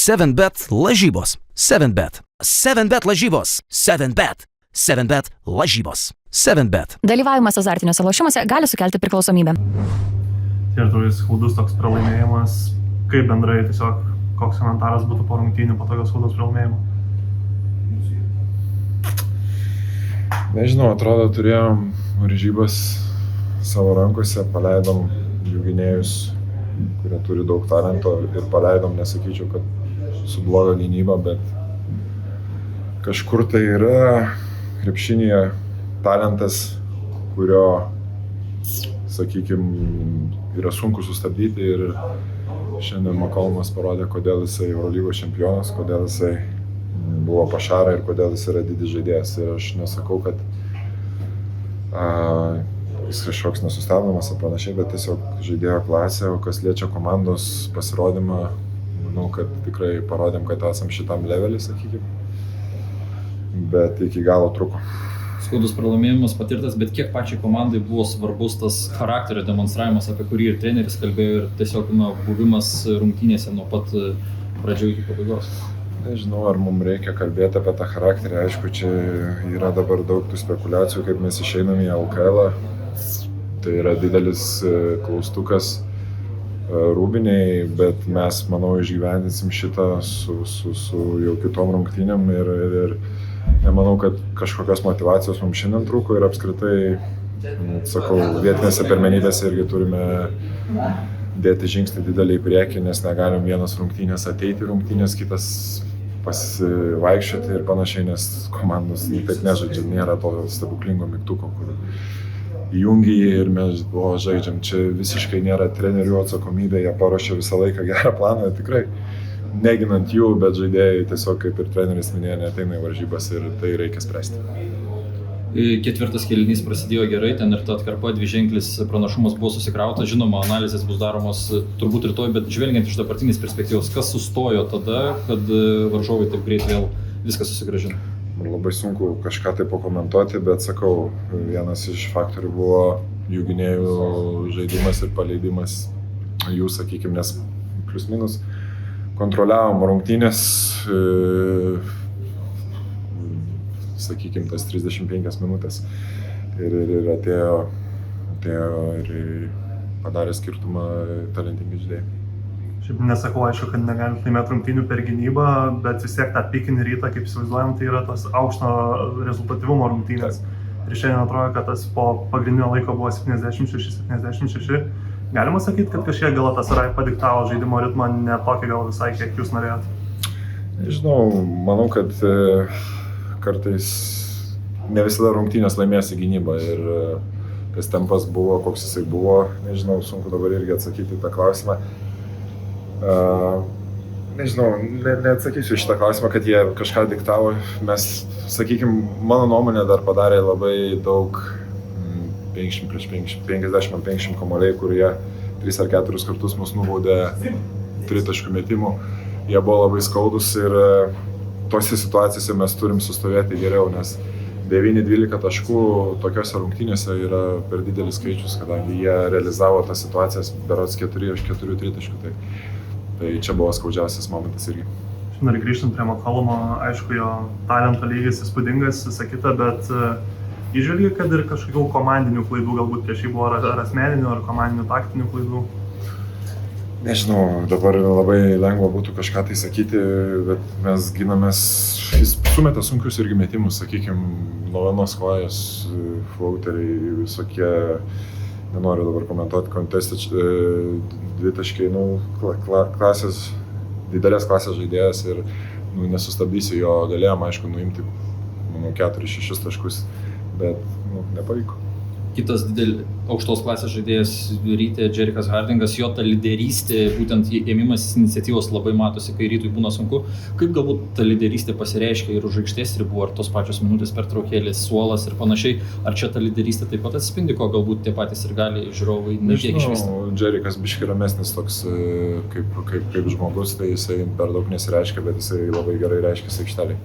7bet lažybos. 7bet. 7bet lažybos. 7bet. 7bet lažybos. 7bet. Dalyvavimas azartiniuose lošimuose gali sukelti priklausomybę. Ir toks skaudus toks pralaimėjimas, kaip bendrai tiesiog koks komentaras būtų po rungtynių po tokios skaudus pralaimėjimo? Nežinau, atrodo, turėjom varžybas savo rankose, paleidom jų gynėjus, kurie turi daug talento ir paleidom, nesakyčiau, kad su bloga gynyba, bet kažkur tai yra krepšinėje talentas, kurio, sakykime, yra sunku sustabdyti ir šiandien McCollum parodė, kodėl jisai Eurolygos čempionas, kodėl jisai buvo pašara ir kodėl jis yra didis žaidėjas. Ir aš nesakau, kad jis kažkoks nesustabdomas ar panašiai, bet tiesiog žaidėjo klasė, o kas liečia komandos pasirodymą, manau, kad tikrai parodėm, kad esam šitam levelį, sakykime, bet iki galo truko. Skaudus pralaimėjimas patirtas, bet kiek pačiai komandai buvo svarbus tas charakterio demonstravimas, apie kurį ir treneris kalbėjo, ir tiesiog buvimas rungtynėse nuo pat pradžių iki pabaigos? Nežinau, ar mums reikia kalbėti apie tą charakterį. Aišku, čia yra dabar daug tų spekulacijų, kaip mes išeinam į LKL. Tai yra didelis klaustukas rūbiniai, bet mes, manau, išgyvendinsim šitą su jau kitom rungtynėm ir nemanau, kad kažkokios motyvacijos mums šiandien trūko ir apskritai, sakau, vietinėse pirmenybėse irgi turime dėti žingsnį didelį į priekį, nes negalim vienas rungtynės ateiti rungtynės, kitas pasivaikščioti ir panašiai, nes komandos taip nežaidžia, nėra to stebuklingo mygtuko, kur įjungi jį ir mes žaidžiam. Čia visiškai nėra trenerių atsakomybė, jie paruošia visą laiką gerą planą, tikrai neginant jų, bet žaidėjai tiesiog, kaip ir treneris minėjo, neateina į varžybas ir tai reikia spręsti. Ketvirtas kėlinys prasidėjo gerai, ten ir ta atkarpa dviženklis pranašumas buvo susikrautas, žinoma, analizės bus daromos turbūt rytoj, bet žvelgiant iš dabartinės perspektyvos, kas sustojo tada, kad varžovai taip greit vėl viską susigrąžino? Labai sunku kažką tai pakomentuoti, bet sakau, vienas iš faktorių buvo jų gynėjų žaidimas ir paleidimas jų, sakykime, nes plius minus kontroliavom rungtynės, sakykime, tas 35 minutės ir atėjo ir padarė skirtumą talentingi žaidėjai. Šiaip nesakau, aišku, kad negalim laimėti rungtynių per gynybą, bet vis tiek tą pikinį rytą, kaip įsivaizduojam, tai yra tas aukšto rezultatyvumo rungtynės. Ir šiandien atrodo, kad tas po pagrindinio laiko buvo 76-76. Galima sakyti, kad kažkiek Galatasaray padiktavo žaidimo ritmą, ne tokį gal visai, kiek jūs norėjot? Nežinau, manau, kad kartais ne visada rungtynės laimėsi gynybą ir tas tempas buvo, koks jisai buvo, nežinau, sunku dabar irgi atsakyti tą klausimą. Nežinau, neatsakysiu šitą klausimą, kad jie kažką diktavo. Mes, sakykime, mano nuomonė dar padarė labai daug 50-50 kamuoliai, kur jie 3 ar 4 kartus mus nubaudė tritaškų metimų. Jie buvo labai skaudus ir tose situacijose mes turim sustovėti geriau, nes 9-12 taškų tokiose rungtynėse yra per didelis skaičius, kadangi jie realizavo tas situacijas berods 4 iš 4 tritaškų. Tai čia buvo skaudžiausias momentas irgi. Noriu grįžtant prie McCollumo, aišku, jo talento lygis įspūdingas, visa kita, bet įžvelgi, kad ir kažkokių komandinių klaidų, galbūt prieš jį buvo ar asmeninių, ar komandinių taktinių klaidų? Nežinau, dabar labai lengva būtų kažką tai sakyti, bet mes ginamės, jis sumetė sunkius irgi metimus, sakykime, nuo vienos kojas, flauteriai, visokie, nenoriu dabar komentuoti, kontestai, dvitaškiai, klasės, didelės klasės žaidėjas ir nesustabdysi jo, galėjom, aišku, nuimti, manau, 4-6 taškus, bet nepavyko. Kitas aukštos klasės žaidėjas ryte, Jerikas Hardingas, jo ta lyderystė, būtent ėmimas iniciatyvos labai matosi, kai rytui būna sunku. Kaip galbūt ta lyderystė pasireiškia ir už aikštės ribų, ar tos pačios minutės pertraukėlės, suolas ir panašiai, ar čia ta lyderystė taip pat atspindi, ko galbūt tie patys ir gali žiūrovai netiek išvysti? Jerikas biški ramesnis toks kaip žmogus, tai jisai per daug nesireiškia, bet jisai labai gerai reiškia aikštelėje.